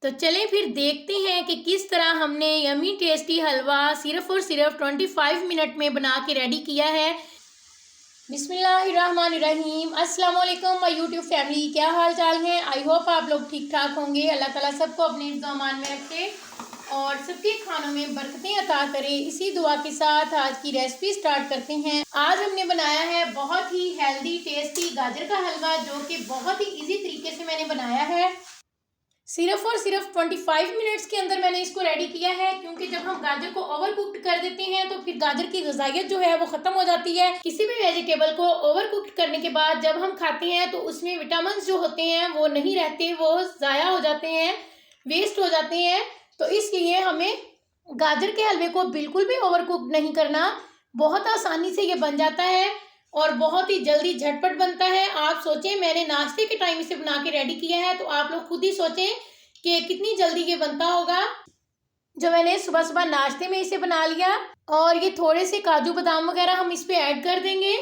तो चलें फिर देखते हैं कि किस तरह हमने यमी टेस्टी हलवा सिर्फ और सिर्फ 25 मिनट में बना के रेडी किया है। बिस्मिल्लाहिर्रहमानिर्रहीम। अस्सलाम वालेकुम माय यूट्यूब फैमिली, क्या हाल चाल है। आई होप आप लोग ठीक ठाक होंगे। अल्लाह ताला सबको अपने ईज़-ओ-अमान में रखे और सबके खानों में बरकतें अता करे। इसी दुआ के साथ आज की रेसिपी स्टार्ट करते हैं। आज हमने बनाया है बहुत ही हेल्दी टेस्टी गाजर का हलवा, जो कि बहुत ही इजी तरीके से मैंने बनाया है। सिर्फ और सिर्फ 25 मिनट्स के अंदर मैंने इसको रेडी किया है, क्योंकि जब हम गाजर को ओवर कुक्ड कर देते हैं तो फिर गाजर की ग़िज़ाइयत जो है वो खत्म हो जाती है। किसी भी वेजिटेबल को ओवर कुक्ड करने के बाद जब हम खाते हैं तो उसमें विटामिन जो होते हैं वो नहीं रहते, वो ज़ाया हो जाते हैं, वेस्ट हो जाते हैं। तो इसलिए हमें गाजर के हलवे को बिल्कुल भी ओवर कुक्ड नहीं करना। बहुत आसानी से ये बन जाता है और बहुत ही जल्दी झटपट बनता है। आप सोचें, मैंने नाश्ते के टाइम इसे बना के रेडी किया है, तो आप लोग खुद ही सोचें कि कितनी जल्दी ये बनता होगा। जो मैंने सुबह सुबह नाश्ते में इसे बना लिया, और ये थोड़े से काजू बादाम वगैरह हम इस पे ऐड कर देंगे।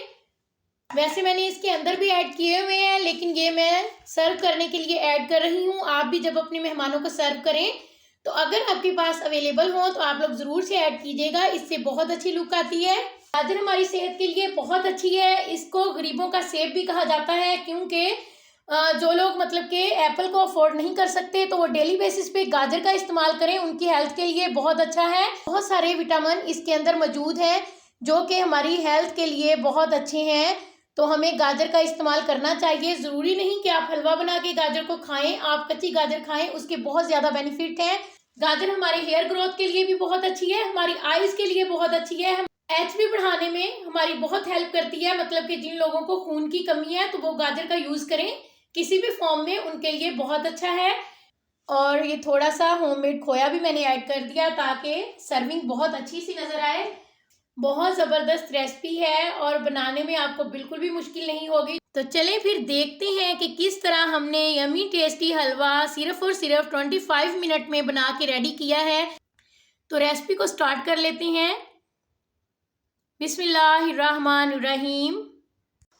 वैसे मैंने इसके अंदर भी ऐड किए हुए हैं, लेकिन ये मैं सर्व करने के लिए ऐड कर रही हूँ। आप भी जब अपने मेहमानों को सर्व करें तो अगर आपके पास अवेलेबल हो तो आप लोग ज़रूर से ऐड कीजिएगा, इससे बहुत अच्छी लुक आती है। गाजर हमारी सेहत के लिए बहुत अच्छी है। इसको गरीबों का सेब भी कहा जाता है, क्योंकि जो लोग मतलब कि एप्पल को अफोर्ड नहीं कर सकते तो वो डेली बेसिस पे गाजर का इस्तेमाल करें, उनकी हेल्थ के लिए बहुत अच्छा है। बहुत सारे विटामिन इसके अंदर मौजूद हैं जो कि हमारी हेल्थ के लिए बहुत अच्छे हैं। तो हमें गाजर का इस्तेमाल करना चाहिए। ज़रूरी नहीं कि आप हलवा बना के गाजर को खाएं, आप कच्ची गाजर खाएं, उसके बहुत ज़्यादा बेनिफिट हैं। गाजर हमारे हेयर ग्रोथ के लिए भी बहुत अच्छी है, हमारी आइज़ के लिए बहुत अच्छी है, HB बढ़ाने में हमारी बहुत हेल्प करती है। मतलब कि जिन लोगों को खून की कमी है तो वो गाजर का यूज़ करें किसी भी फॉर्म में, उनके लिए बहुत अच्छा है। और ये थोड़ा सा होममेड खोया भी मैंने ऐड कर दिया ताकि सर्विंग बहुत अच्छी सी नज़र आए। बहुत ज़बरदस्त रेसिपी है और बनाने में आपको बिल्कुल भी मुश्किल नहीं होगी। तो चलें फिर देखते हैं कि किस तरह हमने यमी टेस्टी हलवा सिर्फ और सिर्फ 25 मिनट में बना के रेडी किया है। तो रेसिपी को स्टार्ट कर लेते हैं। बिस्मिल्लाहिर्रहमानिर्रहीम।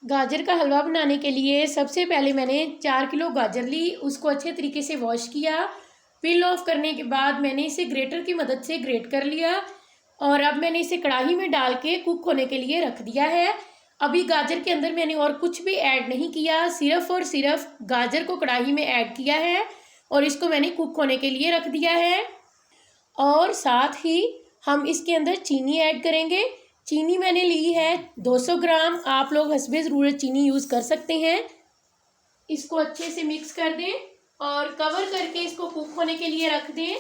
गाजर का हलवा बनाने के लिए सबसे पहले मैंने 4 किलो गाजर ली, उसको अच्छे तरीके से वॉश किया। पील ऑफ करने के बाद मैंने इसे ग्रेटर की मदद से ग्रेट कर लिया और अब मैंने इसे कढ़ाई में डाल के कुक होने के लिए रख दिया है। अभी गाजर के अंदर मैंने और कुछ भी ऐड नहीं किया, सिर्फ और सिर्फ गाजर को कढ़ाई में ऐड किया है और इसको मैंने कुक होने के लिए रख दिया है। और साथ ही हम इसके अंदर चीनी ऐड करेंगे। चीनी मैंने ली है 200 ग्राम, आप लोग हस्बे ज़रूरत चीनी यूज़ कर सकते हैं। इसको अच्छे से मिक्स कर दें और कवर करके इसको कुक होने के लिए रख दें।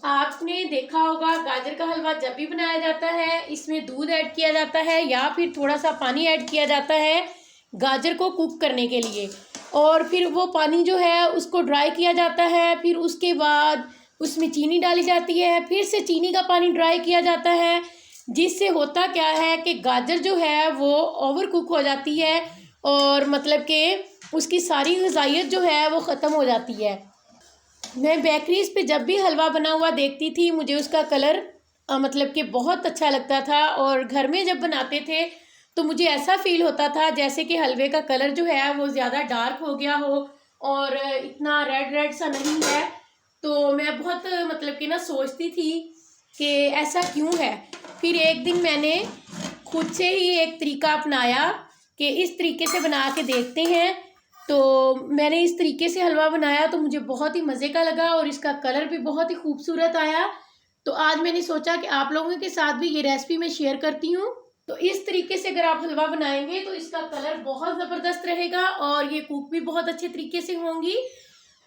आपने देखा होगा गाजर का हलवा जब भी बनाया जाता है इसमें दूध ऐड किया जाता है या फिर थोड़ा सा पानी ऐड किया जाता है गाजर को कुक करने के लिए, और फिर वो पानी जो है उसको ड्राई किया जाता है। फिर उसके बाद उसमें चीनी डाली जाती है, फिर से चीनी का पानी ड्राई किया जाता है, जिससे होता क्या है कि गाजर जो है वो ओवर कुक हो जाती है और मतलब कि उसकी सारी ग़िज़ाइयत जो है वो ख़त्म हो जाती है। मैं बेकरीज़ पे जब भी हलवा बना हुआ देखती थी मुझे उसका कलर मतलब कि बहुत अच्छा लगता था, और घर में जब बनाते थे तो मुझे ऐसा फ़ील होता था जैसे कि हलवे का कलर जो है वो ज़्यादा डार्क हो गया हो और इतना रेड रेड सा नहीं है। तो मैं बहुत मतलब कि ना सोचती थी कि ऐसा क्यों है। फिर एक दिन मैंने खुद से ही एक तरीका अपनाया कि इस तरीके से बना के देखते हैं। तो मैंने इस तरीके से हलवा बनाया तो मुझे बहुत ही मज़े का लगा और इसका कलर भी बहुत ही खूबसूरत आया। तो आज मैंने सोचा कि आप लोगों के साथ भी ये रेसिपी मैं शेयर करती हूँ। तो इस तरीके से अगर आप हलवा बनाएंगे तो इसका कलर बहुत ज़बरदस्त रहेगा और ये कुक भी बहुत अच्छे तरीके से होंगी।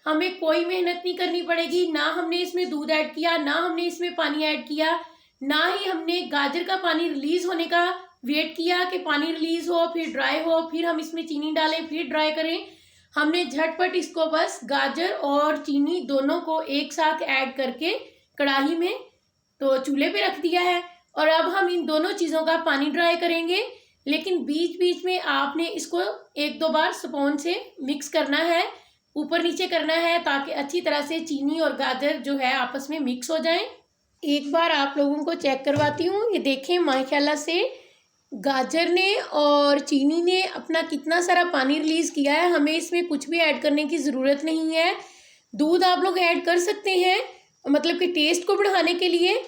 हमें कोई मेहनत नहीं करनी पड़ेगी, ना हमने इसमें दूध ऐड किया, ना हमने इसमें पानी ऐड किया, ना ही हमने गाजर का पानी रिलीज़ होने का वेट किया कि पानी रिलीज़ हो फिर ड्राई हो फिर हम इसमें चीनी डालें फिर ड्राई करें। हमने झटपट इसको बस गाजर और चीनी दोनों को एक साथ ऐड करके कढ़ाई में तो चूल्हे पे रख दिया है। और अब हम इन दोनों चीज़ों का पानी ड्राई करेंगे, लेकिन बीच बीच में आपने इसको 1-2 बार स्पून से मिक्स करना है, ऊपर नीचे करना है, ताकि अच्छी तरह से चीनी और गाजर जो है आपस में मिक्स हो जाएं। एक बार आप लोगों को चेक करवाती हूँ। ये देखें माशाल्लाह से गाजर ने और चीनी ने अपना कितना सारा पानी रिलीज़ किया है। हमें इसमें कुछ भी ऐड करने की ज़रूरत नहीं है। दूध आप लोग ऐड कर सकते हैं, मतलब कि टेस्ट को बढ़ाने के लिए,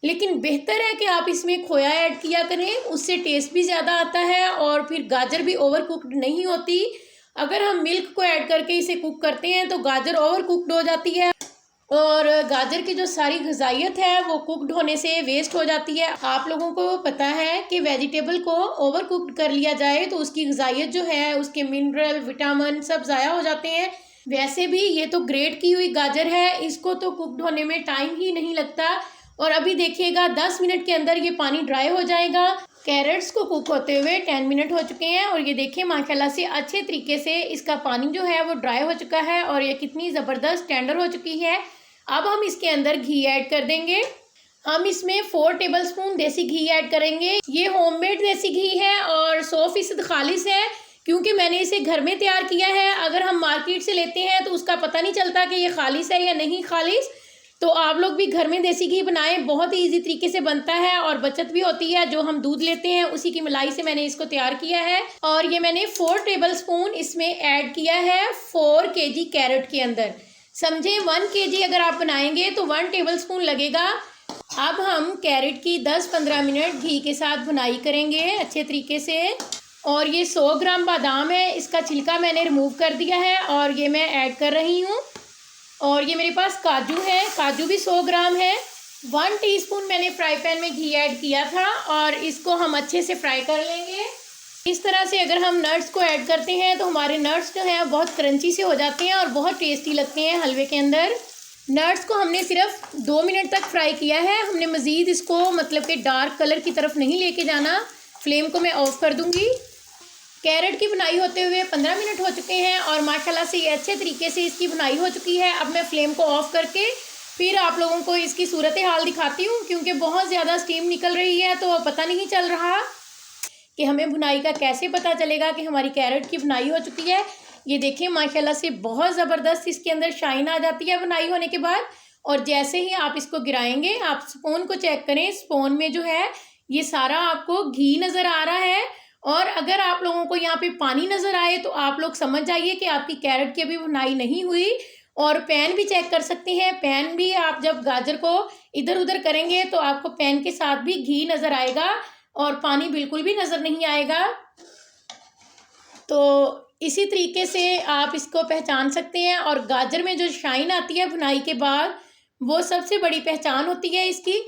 लेकिन बेहतर है कि आप इसमें खोया ऐड किया करें, उससे टेस्ट भी ज़्यादा आता है और फिर गाजर भी ओवर कुक्ड नहीं होती। अगर हम मिल्क को ऐड करके इसे कुक करते हैं तो गाजर ओवर कुक्ड हो जाती है और गाजर की जो सारी ग़िज़ाइयत है वो कुक्ड होने से वेस्ट हो जाती है। आप लोगों को पता है कि वेजिटेबल को ओवर कुक्ड कर लिया जाए तो उसकी ग़िज़ाइयत जो है, उसके मिनरल, विटामिन सब ज़ाया हो जाते हैं। वैसे भी ये तो ग्रेट की हुई गाजर है, इसको तो कुक्ड होने में टाइम ही नहीं लगता। और अभी देखिएगा 10 मिनट के अंदर ये पानी ड्राई हो जाएगा। कैरेट्स को कुक होते हुए 10 मिनट हो चुके हैं और ये देखिए माशाल्लाह से अच्छे तरीके से इसका पानी जो है वो ड्राई हो चुका है और ये कितनी ज़बरदस्त टेंडर हो चुकी है। अब हम इसके अंदर घी ऐड कर देंगे। हम इसमें 4 टेबलस्पून देसी घी ऐड करेंगे। ये होममेड देसी घी है और 100% खालिस है, क्योंकि मैंने इसे घर में तैयार किया है। अगर हम मार्केट से लेते हैं तो उसका पता नहीं चलता कि ये खालिस है या नहीं खालिस। तो आप लोग भी घर में देसी घी बनाएं, बहुत ही ईजी तरीके से बनता है और बचत भी होती है। जो हम दूध लेते हैं उसी की मलाई से मैंने इसको तैयार किया है और ये मैंने 4 टेबलस्पून इसमें ऐड किया है 4 kg कैरेट के अंदर। समझे 1 kg अगर आप बनाएंगे तो 1 टेबलस्पून लगेगा। अब हम कैरेट की 10-15 मिनट घी के साथ भुनाई करेंगे अच्छे तरीके से। और ये 100 ग्राम बादाम है, इसका छिलका मैंने रिमूव कर दिया है और ये मैं ऐड कर रही हूँ। और ये मेरे पास काजू है, काजू भी 100 ग्राम है। 1 टीस्पून मैंने फ्राई पैन में घी ऐड किया था और इसको हम अच्छे से फ्राई कर लेंगे। इस तरह से अगर हम नट्स को ऐड करते हैं तो हमारे नट्स जो हैं बहुत क्रंची से हो जाते हैं और बहुत टेस्टी लगते हैं हलवे के अंदर। नट्स को हमने सिर्फ 2 मिनट तक फ्राई किया है, हमने मज़ीद इसको मतलब कि डार्क कलर की तरफ नहीं लेके जाना। फ्लेम को मैं ऑफ़ कर दूँगी। कैरेट की बुनाई होते हुए 15 मिनट हो चुके हैं और माशाल्लाह से ये अच्छे तरीके से इसकी बुनाई हो चुकी है। अब मैं फ्लेम को ऑफ़ करके फिर आप लोगों को इसकी सूरत हाल दिखाती हूँ, क्योंकि बहुत ज़्यादा स्टीम निकल रही है तो पता नहीं चल रहा कि हमें बुनाई का कैसे पता चलेगा कि हमारी कैरेट की बुनाई हो चुकी है। ये देखिए माशाल्लाह से बहुत ज़बरदस्त इसके अंदर शाइन आ जाती है बुनाई होने के बाद। और जैसे ही आप इसको गिराएंगे, आप स्पून को चेक करें, स्पून में जो है ये सारा आपको घी नज़र आ रहा है। और अगर आप लोगों को यहाँ पे पानी नज़र आए तो आप लोग समझ जाइए कि आपकी कैरेट की अभी बुनाई नहीं हुई। और पैन भी चेक कर सकते हैं, पैन भी आप जब गाजर को इधर उधर करेंगे तो आपको पैन के साथ भी घी नज़र आएगा और पानी बिल्कुल भी नज़र नहीं आएगा। तो इसी तरीके से आप इसको पहचान सकते हैं। और गाजर में जो शाइन आती है बुनाई के बाद, वो सबसे बड़ी पहचान होती है इसकी।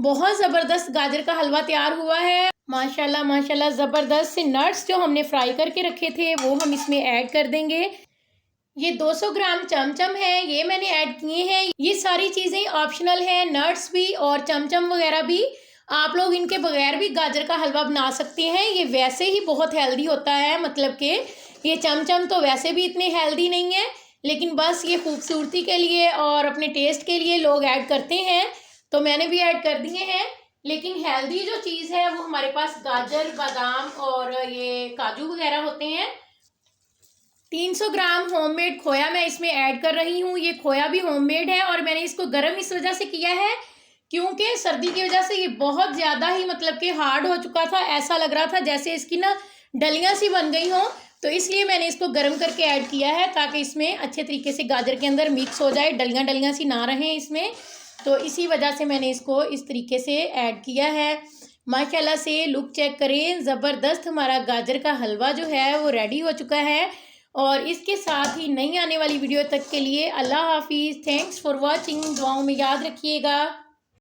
बहुत ज़बरदस्त गाजर का हलवा तैयार हुआ है माशाल्लाह माशाल्लाह। ज़बरदस्त से नट्स जो हमने फ्राई करके रखे थे वो हम इसमें ऐड कर देंगे। ये 200 ग्राम चमचम है, ये मैंने ऐड किए हैं। ये सारी चीज़ें ऑप्शनल हैं, नट्स भी और चमचम वगैरह भी। आप लोग इनके बगैर भी गाजर का हलवा बना सकते हैं, ये वैसे ही बहुत हेल्दी होता है। मतलब कि ये चमचम तो वैसे भी इतने हेल्दी नहीं है, लेकिन बस ये खूबसूरती के लिए और अपने टेस्ट के लिए लोग ऐड करते हैं, तो मैंने भी ऐड कर दिए हैं। लेकिन हेल्दी जो चीज़ है वो हमारे पास गाजर, बादाम और ये काजू वगैरह होते हैं। 300 ग्राम होममेड खोया मैं इसमें ऐड कर रही हूँ। ये खोया भी होममेड है और मैंने इसको गर्म इस वजह से किया है क्योंकि सर्दी की वजह से ये बहुत ज़्यादा ही मतलब कि हार्ड हो चुका था। ऐसा लग रहा था जैसे इसकी ना डलियाँ सी बन गई हों, तो इसलिए मैंने इसको गर्म करके ऐड किया है ताकि इसमें अच्छे तरीके से गाजर के अंदर मिक्स हो जाए, डलियाँ डलियाँ सी ना रहें इसमें। तो इसी वजह से मैंने इसको इस तरीके से ऐड किया है। माशाल्लाह से लुक चेक करें, ज़बरदस्त हमारा गाजर का हलवा जो है वो रेडी हो चुका है। और इसके साथ ही नई आने वाली वीडियो तक के लिए अल्लाह हाफिज़। Thanks for watching. दुआओं में याद रखिएगा।